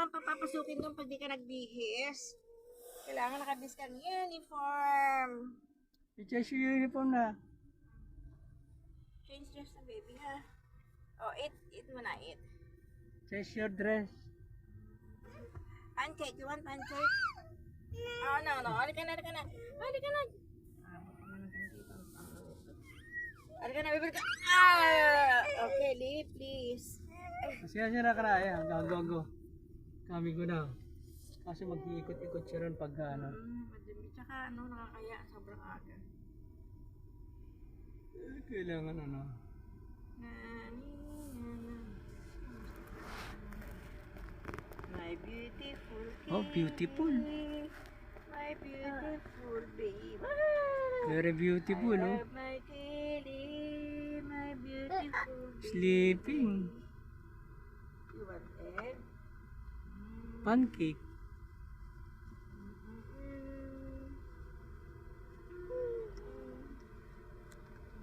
naman papapasukin doon pag di ka nagbihis. Kailangan nakabis kang uniform. I-change yung uniform na. Change dress na baby ha. Oh, eat mo na, eat. Change your dress. Pancake, you want pancake? Oh, no. Halika na. Halika na, bibili ka. Okay, leave, please. Kasi siya na karaya. Go. Kami ko na. Kasi mag-iikot-ikot siya ron pag ano. Madami. Tsaka nakakaya. Sobrang aga. Kailangan ano. My beautiful baby. Oh, beautiful. My beautiful baby. Very beautiful, I oh. love my kitty, my beautiful baby. Sleeping. You want egg? Pancake.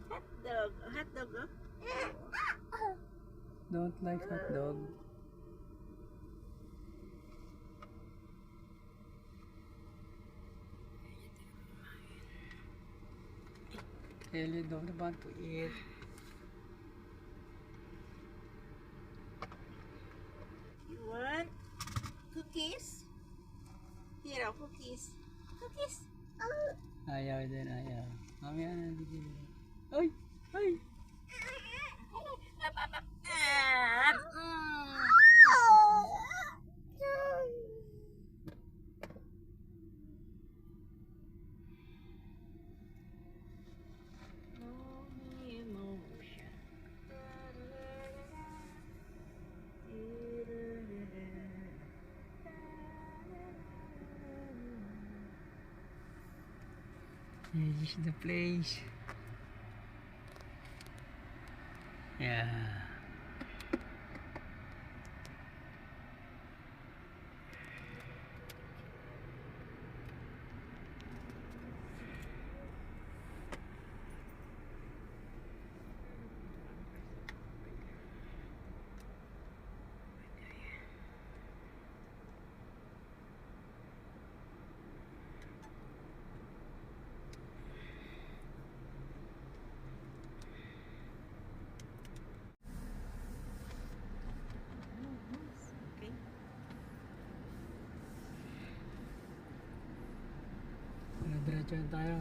Hot dog, oh. Don't like hot dog. Ellie don't want to eat. You want cookies? Here, cookies. Cookies. Ayaw din, ayaw. Mamaya na bigyan. Ay! This is the place. Yeah. Okay. Diretso tayo.